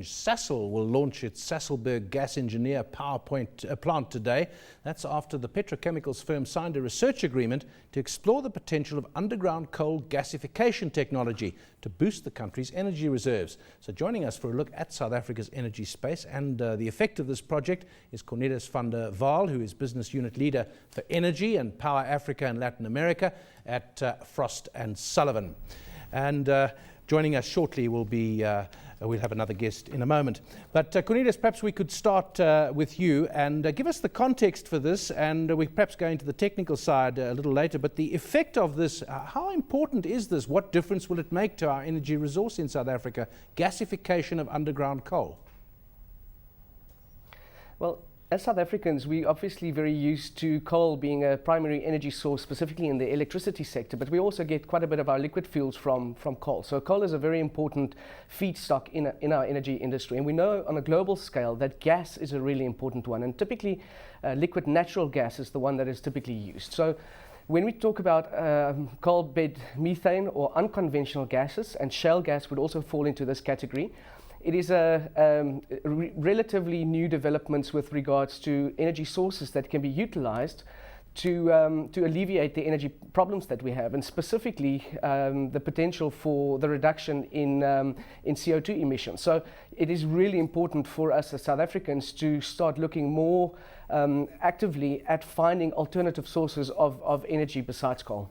change. Sasol will launch its Sasolburg gas engineer power plant today. That's after the petrochemicals firm signed a research agreement to explore the potential of underground coal gasification technology to boost the country's energy reserves. So joining us for a look at South Africa's energy space and the effect of this project is Cornelis van der Waal, who is Business Unit Leader for Energy and Power Africa and Latin America at Frost & Sullivan. And joining us shortly will be, we'll have another guest in a moment. But Cornelis, perhaps we could start with you and give us the context for this, and we perhaps go into the technical side a little later. But the effect of this, how important is this? What difference will it make to our energy resource in South Africa, gasification of underground coal? Well, as South Africans, we're obviously very used to coal being a primary energy source, specifically in the electricity sector, but we also get quite a bit of our liquid fuels from coal. So coal is a very important feedstock in our energy industry. And we know on a global scale that gas is a really important one. And typically, liquid natural gas is the one that is typically used. So when we talk about coal bed methane or unconventional gases, and shale gas would also fall into this category, it is relatively new developments with regards to energy sources that can be utilized to alleviate the energy problems that we have, and specifically the potential for the reduction in CO2 emissions. So it is really important for us as South Africans to start looking more actively at finding alternative sources of energy besides coal.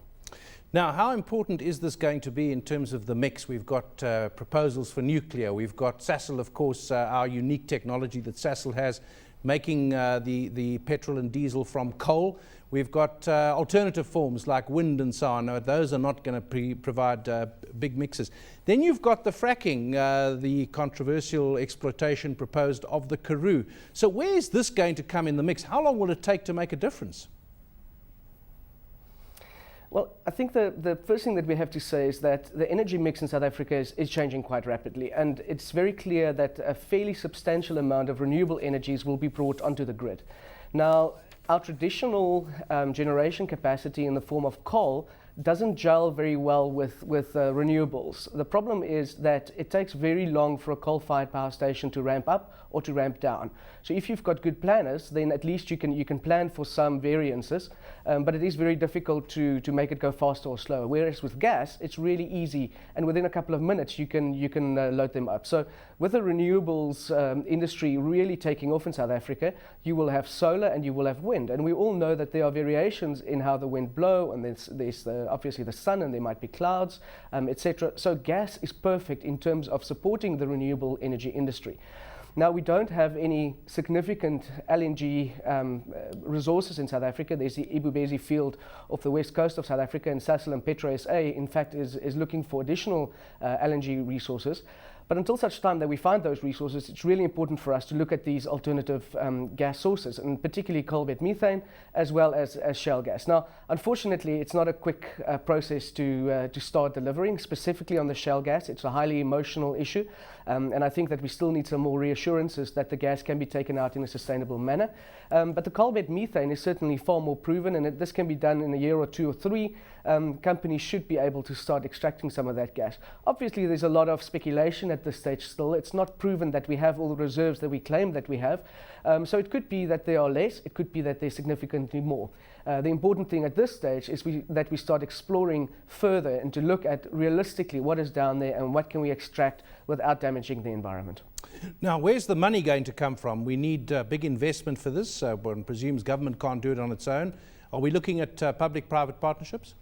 Now, how important is this going to be in terms of the mix? We've got proposals for nuclear. We've got Sasol, of course, our unique technology that Sasol has, making the petrol and diesel from coal. We've got alternative forms like wind and so on. Those are not going to provide big mixes. Then you've got the fracking, the controversial exploitation proposed of the Karoo. So where is this going to come in the mix? How long will it take to make a difference? Well, I think the first thing that we have to say is that the energy mix in South Africa is changing quite rapidly, and it's very clear that a fairly substantial amount of renewable energies will be brought onto the grid. Now, our traditional generation capacity in the form of coal doesn't gel very well with renewables. The problem is that it takes very long for a coal-fired power station to ramp up or to ramp down. So if you've got good planners, then at least you can plan for some variances, but it is very difficult to make it go faster or slower. Whereas with gas, it's really easy, and within a couple of minutes you can load them up. So with the renewables industry really taking off in South Africa, you will have solar and you will have wind, and we all know that there are variations in how the wind blow, and there's obviously the sun, and there might be clouds, etc. So gas is perfect in terms of supporting the renewable energy industry. Now, we don't have any significant LNG resources in South Africa. There's the Ibubezi field off the west coast of South Africa, and Sasol and Petro SA, in fact, is looking for additional LNG resources. But until such time that we find those resources, it's really important for us to look at these alternative gas sources, and particularly coal bed methane, as well as shale gas. Now, unfortunately, it's not a quick process to start delivering, specifically on the shale gas. It's a highly emotional issue, and I think that we still need some more reassurances that the gas can be taken out in a sustainable manner. But the coal bed methane is certainly far more proven, and this can be done in a year or two or three. Companies should be able to start extracting some of that gas. Obviously, there's a lot of speculation at this stage still. It's not proven that we have all the reserves that we claim that we have. So it could be that there are less, it could be that there's significantly more. The important thing at this stage is that we start exploring further and to look at realistically what is down there and what can we extract without damaging the environment. Now, where's the money going to come from? We need big investment for this. One presumes government can't do it on its own. Are we looking at public-private partnerships?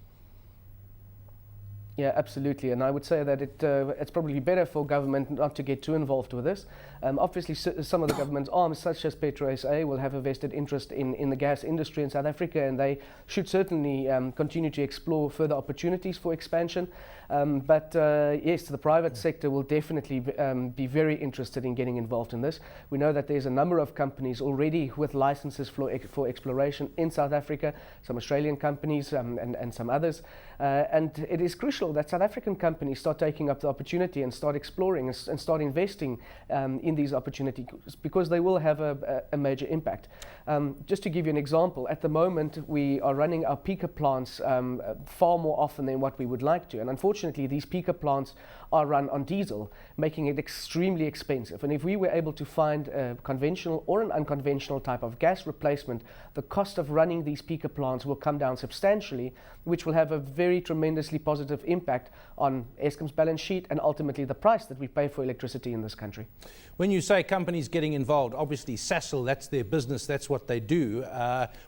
Yeah, absolutely, and I would say that it's probably better for government not to get too involved with this. Obviously, some of the government's arms, such as Petro SA, will have a vested interest in the gas industry in South Africa, and they should certainly continue to explore further opportunities for expansion. But yes, the private sector will definitely be very interested in getting involved in this. We know that there's a number of companies already with licenses for exploration in South Africa, some Australian companies and some others. And it is crucial crucial that South African companies start taking up the opportunity and start exploring and start investing in these opportunities, because they will have a major impact. Just to give you an example, at the moment we are running our peaker plants far more often than what we would like to, and unfortunately these peaker plants are run on diesel, making it extremely expensive. And if we were able to find a conventional or an unconventional type of gas replacement, the cost of running these peaker plants will come down substantially, which will have a very tremendously positive impact on Eskom's balance sheet and ultimately the price that we pay for electricity in this country. When you say companies getting involved, obviously Sasol, that's their business, that's what they do.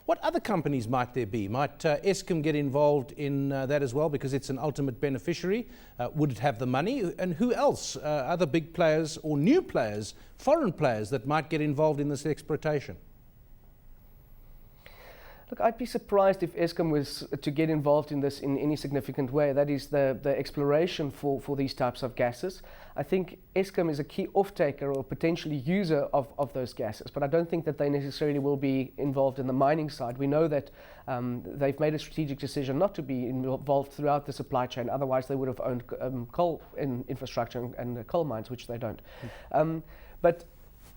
What other companies might there be? Might Eskom get involved in that as well, because it's an ultimate beneficiary? Would it have the money? And who else? Other big players or new players, foreign players that might get involved in this exploitation? Look, I'd be surprised if Eskom was to get involved in this in any significant way. That is the exploration for these types of gases. I think Eskom is a key off-taker or potentially user of those gases, but I don't think that they necessarily will be involved in the mining side. We know that they've made a strategic decision not to be involved throughout the supply chain, otherwise they would have owned coal infrastructure and coal mines, which they don't. But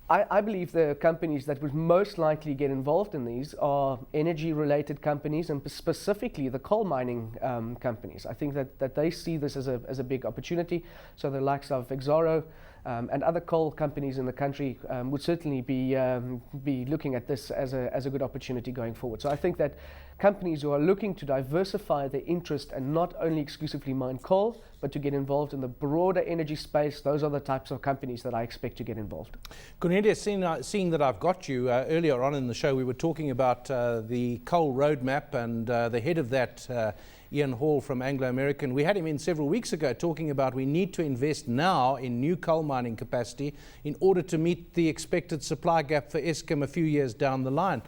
I believe the companies that would most likely get involved in these are energy-related companies, and specifically the coal mining companies. I think that they see this as a big opportunity. So the likes of Exxaro and other coal companies in the country would certainly be looking at this as a good opportunity going forward. So I think that companies who are looking to diversify their interest and not only exclusively mine coal, but to get involved in the broader energy space, those are the types of companies that I expect to get involved. Cornelius, seeing that I've got you, earlier on in the show we were talking about the coal roadmap, and the head of that, Ian Hall from Anglo American, we had him in several weeks ago talking about we need to invest now in new coal mining capacity in order to meet the expected supply gap for Eskom a few years down the line.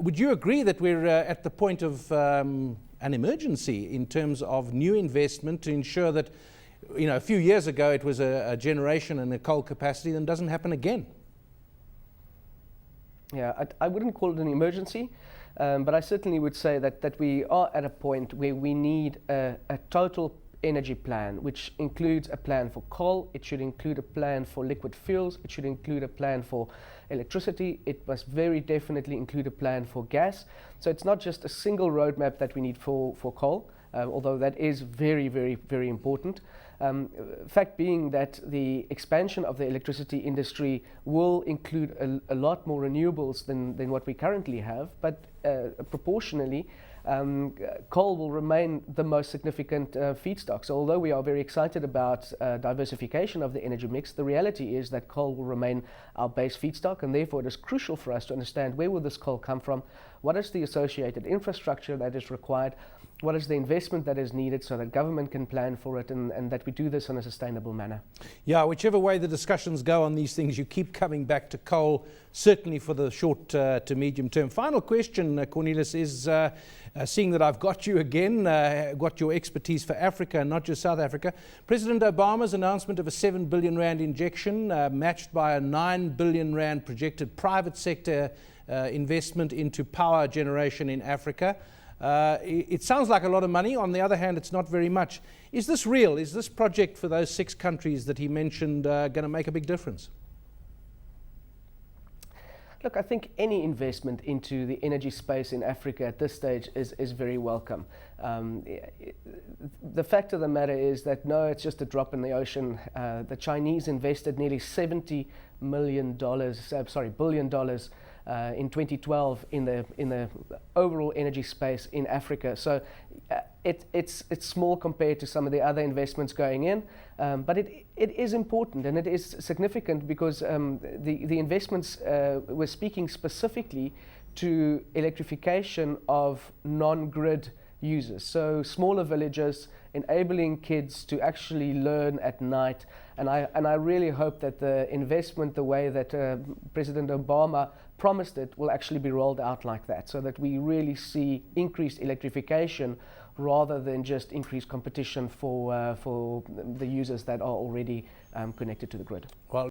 Would you agree that we're at the point of an emergency in terms of new investment to ensure that, you know, a few years ago it was a generation and a coal capacity, that doesn't happen again? Yeah, I wouldn't call it an emergency, but I certainly would say that we are at a point where we need a total energy plan, which includes a plan for coal, it should include a plan for liquid fuels, it should include a plan for electricity, it must very definitely include a plan for gas. So it's not just a single roadmap that we need for coal, although that is very, very, very important. Fact being that the expansion of the electricity industry will include a lot more renewables than what we currently have, but proportionally, coal will remain the most significant feedstock. So although we are very excited about diversification of the energy mix, the reality is that coal will remain our base feedstock, and therefore it is crucial for us to understand where will this coal come from, what is the associated infrastructure that is required, what is the investment that is needed so that government can plan for it, and that we do this in a sustainable manner. Yeah, whichever way the discussions go on these things, you keep coming back to coal, certainly for the short to medium term. Final question, Cornelius, is seeing that I've got you again, got your expertise for Africa and not just South Africa. President Obama's announcement of a 7 billion rand injection matched by a 9 billion rand projected private sector investment into power generation in Africa. It sounds like a lot of money. On the other hand, it's not very much. Is this real? Is this project for those 6 countries that he mentioned going to make a big difference? Look, I think any investment into the energy space in Africa at this stage is very welcome. The fact of the matter is that no, it's just a drop in the ocean. The Chinese invested nearly $70 billion in 2012 in the overall energy space in Africa. So it's small compared to some of the other investments going in, but it is important and it is significant because the investments were speaking specifically to electrification of non-grid users, so smaller villages, enabling kids to actually learn at night. And I really hope that the investment, the way that President Obama promised it, will actually be rolled out like that, so that we really see increased electrification rather than just increased competition for the users that are already connected to the grid. Well,